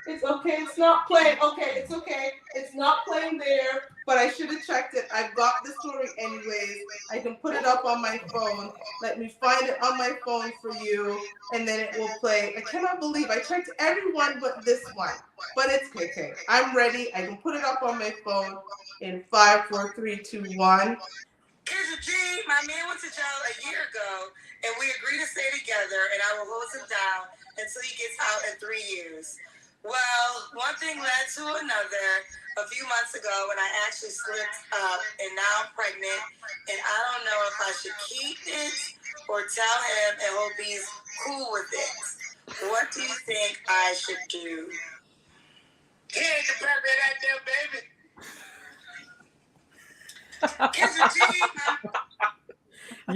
It's okay, it's not playing. Okay, it's okay. It's not playing there, but I should have checked it. I've got the story anyways. I can put it up on my phone. Let me find it on my phone for you, and then it will play. I cannot believe I checked everyone but this one. But it's okay. I'm ready. I can put it up on my phone in 5, 4, 3, 2, 1. Here's a G. My man went to jail a year ago, and we agreed to stay together, and I will hold him down until he gets out in 3 years. Well, one thing led to another. A few months ago, when I actually slipped up, and now I'm pregnant, and I don't know if I should keep it or tell him and hope he's cool with it. What do you think I should do? He ain't the pepper that damn baby. Kiss a G.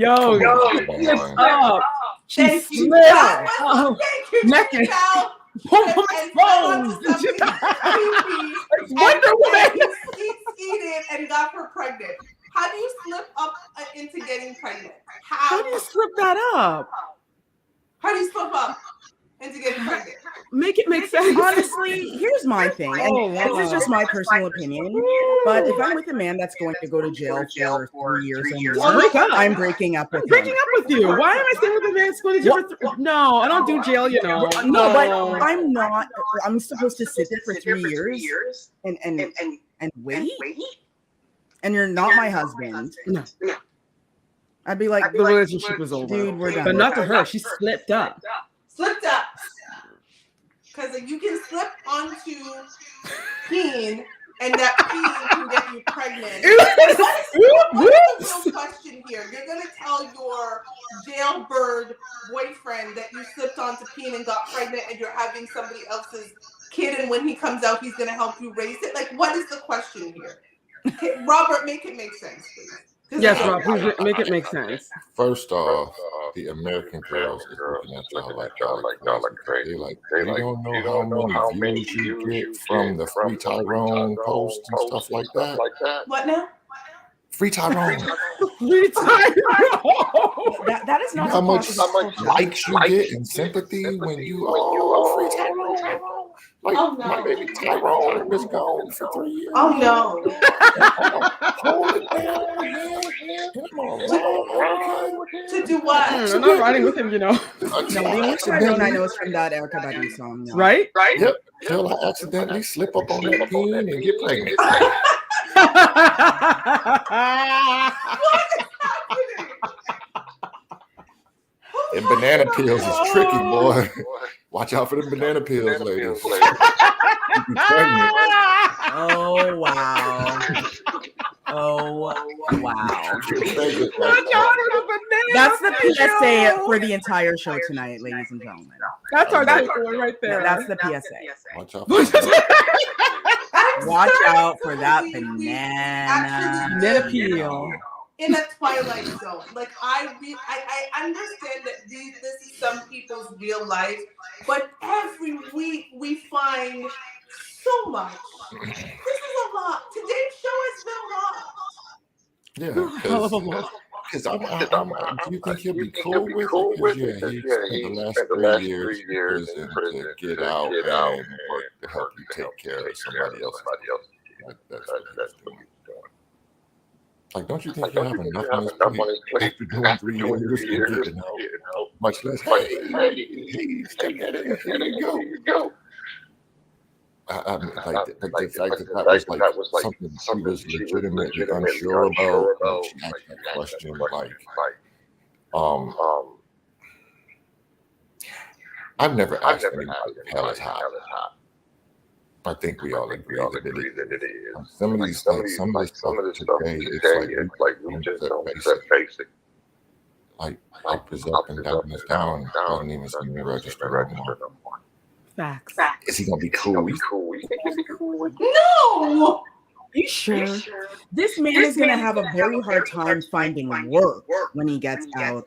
Yo, Come on. up. She Thank you. slipped. That was- Oh, Thank you, naked. Cal. Boom, And boom, exposed exposed. something creepy. Wonder Woman. He skied and got her pregnant. How do you slip up into getting pregnant? How do you slip that up? How do you slip up into getting pregnant? Make it make sense. Honestly, here's my thing, and Oh, wow. this is just my personal opinion. But if I'm with a man that's going to go to jail for 3 years and more, Break up. I'm breaking up with I'm breaking him. up with you. Why am I staying with a man school to jail for No, I don't do jail, you know. No, but I'm not. I'm supposed to sit there for 3 years and wait. And you're not my husband. No. I'd be like, The relationship was over. dude, we're done. But not to her. She slipped up. Slipped up. Because you can slip onto peen, and that peen can get you pregnant. What is the real question here? You're going to tell your jailbird boyfriend that you slipped onto peen and got pregnant and you're having somebody else's kid, and when he comes out, he's going to help you raise it? Like, what is the question here? Okay, Robert, make it make sense, please. Yes, Rob, please make it make sense. First off, the American girls is looking at y'all like crazy. They don't know how many views you get from the Free Tyrone post and stuff like that. What now? Free Tyrone. Free Tyrone. That is not How much culture. likes you get and sympathy when you are Free Tyrone. Like, Oh, no. my baby Tyrone was gone for 3 years. Oh, no. Hold it down, man. Come on, To do what? I'm not riding with him, you know. No, the only Tyrone I know is from that Erica Badu song. No. Right? Yep. Till I accidentally slip up on that peen and get pregnant. Them banana peels is tricky, boy. Watch out for them banana peels, ladies. You be pregnant. Oh wow. Oh wow. That's the PSA for the entire show tonight, ladies and gentlemen. That's our takeaway right there. That's the PSA. Watch out for them. Watch out for that banana. Banana peel. In a twilight zone. Like, I understand that this is some people's real life, but every week we find so much. This is a lot. Today's show has been a lot. Yeah, Hell of a lot. because do you think he'll be cool with it? Because, he spent the last 3 years in prison to get out and work to help you take care of somebody else. That's what he's doing. Like, don't you think you have enough on his plate after doing 3 years to get help? Much less, hey, take that in. Here you go. I mean, like the fact that was like something she was legitimately unsure about. She asked that question I've never asked anybody if hell is hot. I think we all agree that it is. Some of this stuff today, it's like we just don't face it. Like is up and down is down. Doesn't even seem to register no more. Facts. Is he gonna be cool? No! Are you sure? This man is going to have a very hard time finding work when he gets out.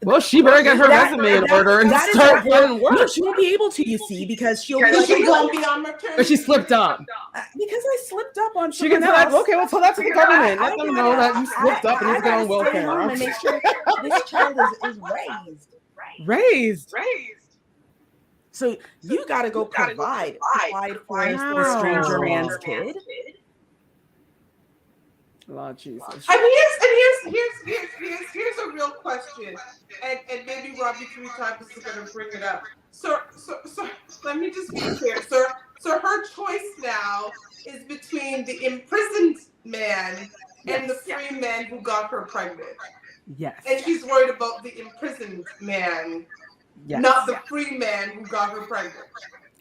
Well, she better get her resume in order and start getting work. No, she won't be able to, you see, because she'll be Because like, she won't be on maternity. But she slipped up. because I slipped up on She can someone tell else. that, okay, well, tell that to the government. Let them know that you slipped up and I he's getting gotta stay home welfare. and make sure this child is raised. Raised. So you got to go provide for the stranger man's kid. Lord Jesus. And here's a real question, and maybe Robbie 3 times is going to bring it up. So let me just be clear. So her choice now is between the imprisoned man and the free man who got her pregnant. Yes. And she's worried about the imprisoned man, Yes. not the free man who got her pregnant.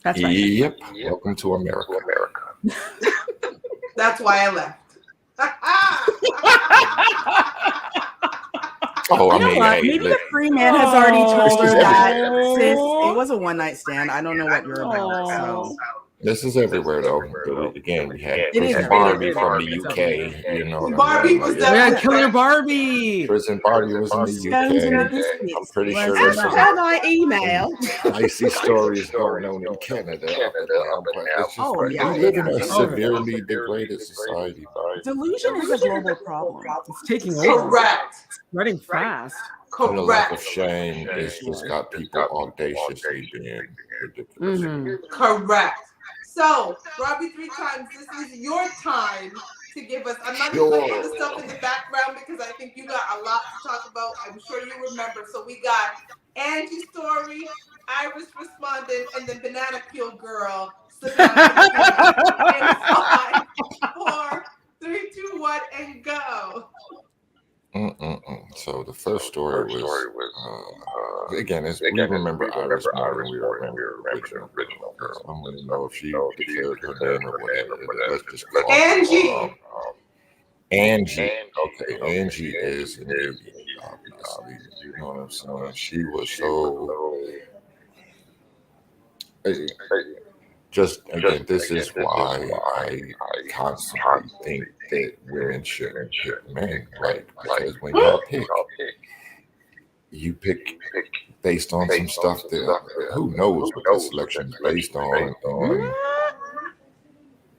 That's right. Yep. Welcome to America. That's why I left. Oh, I You know mean, what? hey, Maybe the look, free man has already told her This is that, everywhere. sis, it was a one-night stand. I don't know what you're about. So this is everywhere, though. Again, we had It is Prison everywhere. Barbie from the It's UK. everywhere. You know what I Barbie mean? was Like, We that- had Killer Barbie. Prison Barbie was in the Scones and UK. biscuits. I'm pretty Was sure there's not. some my email. dicey stories going on in Canada up and down, but it's just Oh, yeah. we live in a Yeah. severely degraded society. Delusion is a global problem. It's taking over. Correct. Running fast. And the lack of Correct. shame is just got people audaciously being ridiculous. Mm-hmm. Correct. So, Robbie 3 times, this is your time to give us. I'm not Sure. going to put the stuff in the background because I think you got a lot to talk about. I'm sure you remember. So we got Angie's story, Iris respondent, and then Banana Peel girl, Savannah. In 5, 4, 3, 2, 1, and go. So the first story was again, as we remember Iris more than we remember the original girl. I don't really know if she declared her name or whatever. Let's just call Angie. Angie. Okay, Angie is an idiot, obviously. You know what I'm saying? She was so. Just again, this is why I constantly think that women shouldn't pick men, right? Because when y'all pick, you pick based on some stuff that who knows what that selection is based on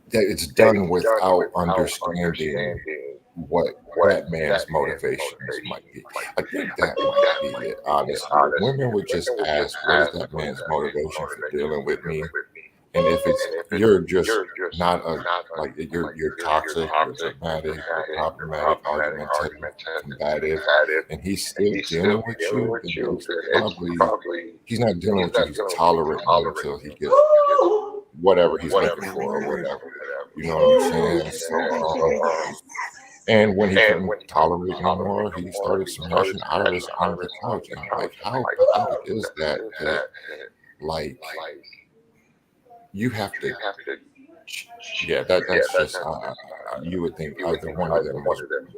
that it's done without understanding what that man's motivations might be. I think that might be it, honestly. Women would just ask, what is that man's motivation for dealing with me? And if it's you're just not like you're toxic, you're dramatic, you're problematic, argumentative, combative, and he's still dealing with you, then it's probably he's not dealing with you, he's tolerating you until he gets whatever he's looking for or whatever. You know what I'm saying? So, and when he couldn't tolerate no more, he started smashing Iris on the couch. And I'm like, how pathetic is that? Like, you have to, yeah, that's just, you would think either one of them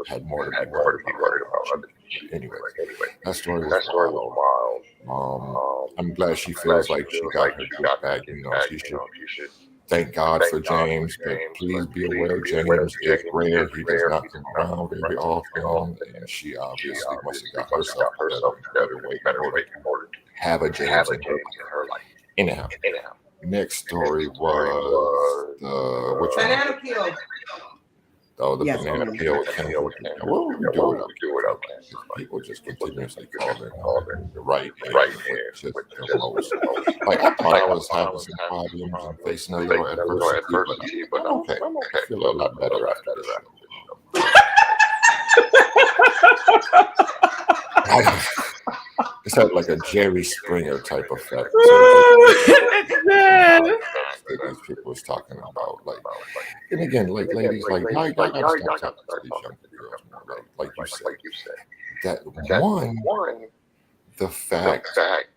had more to be worried about. Anyway, that story was wild. I'm glad she feels like she got her group back. You know, she should thank God for James, but please be aware James is rare. He does not come around very often, and she obviously must have got herself together in a better way in order to have a James in her life. Anyhow. Next story was the which Banana one? Peel. Oh, the Yes, banana peel. What would we do it up? People just continuously calling the right hand, which is the most. Like I thought I was having some problems and facing a little adversity, but I'm okay. I feel a lot better after this show. It's had like a Jerry Springer type effect. That these people was talking about, like, and again, like ladies, like, I gotta stop talking to these young girls more, like you said. That one, the fact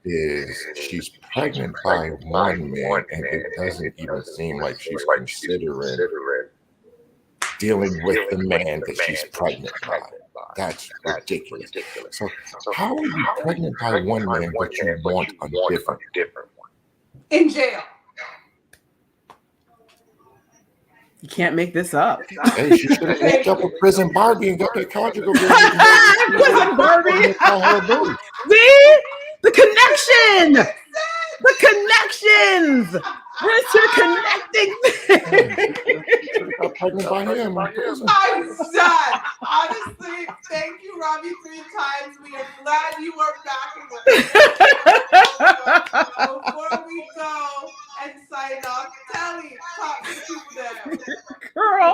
is she's pregnant by one man, and it doesn't even seem like she's considering dealing with the man that she's pregnant by. That's ridiculous. So how are you pregnant by one man but you want a different one? In jail. You can't make this up. Hey, she should have picked up a Prison Barbie and got that conjugal. Prison Barbie. See? The connection. The connections. We're connecting. Pregnant by him. I'm done. Honestly, thank you, Robbie, 3 times. We are glad you are back. Before we go and sign off, Telly, talk to them. Girl,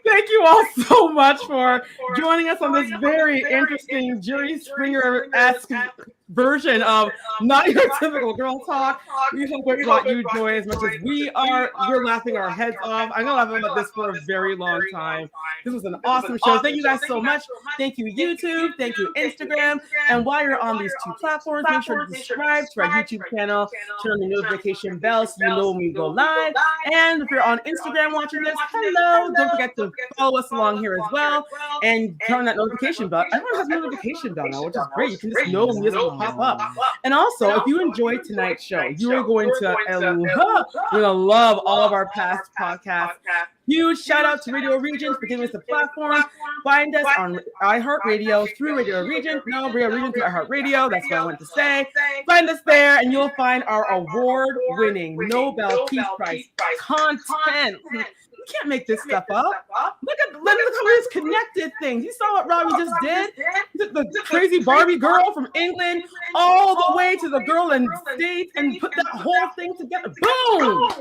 thank you all so much for joining us on this very interesting Jerry Springer-esque version of Not Your Typical Girl Talk. We hope it brought you joy as much as we are. We're laughing our heads off. I'm going to laugh about this for a very long time. This was an awesome show. Thank you guys so much. Thank you, YouTube. Thank you, Instagram. And while you're on these two platforms, make sure to subscribe to our YouTube channel. Turn on the notification bell so you know when we go live. And if you're on Instagram watching this, hello. Don't forget to follow us along here as well. And turn on that notification bell. Everyone has a notification bell now, which is great. You can just know when this will pop up. And also, if you enjoyed tonight's show, you are going to love all of our past podcasts. Huge shout out to Radio Region for giving us the platform. Find us on iHeartRadio through Radio Region. No, Radio Region through iHeartRadio. That's what I wanted to say. Find us there, and you'll find our award-winning Nobel Peace Prize content. You can't make this stuff up. Look how this connected things. You saw what Robbie just did? He took the crazy Barbie girl from England all the way to the girl in the States and put that whole thing together. Boom!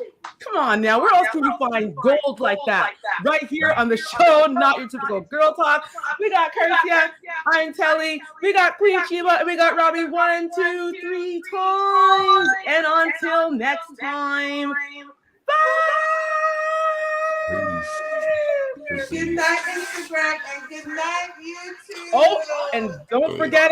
Come on now. Where else can you find gold like that? Right here on the show, Not Your Typical Girl Talk. We got Cursia, I'm Telly, we got Queen Sheba, and we got Robbie 1, 2, 3 times. And until next time, bye! Good night, Instagram, and good night, YouTube. Oh, and don't forget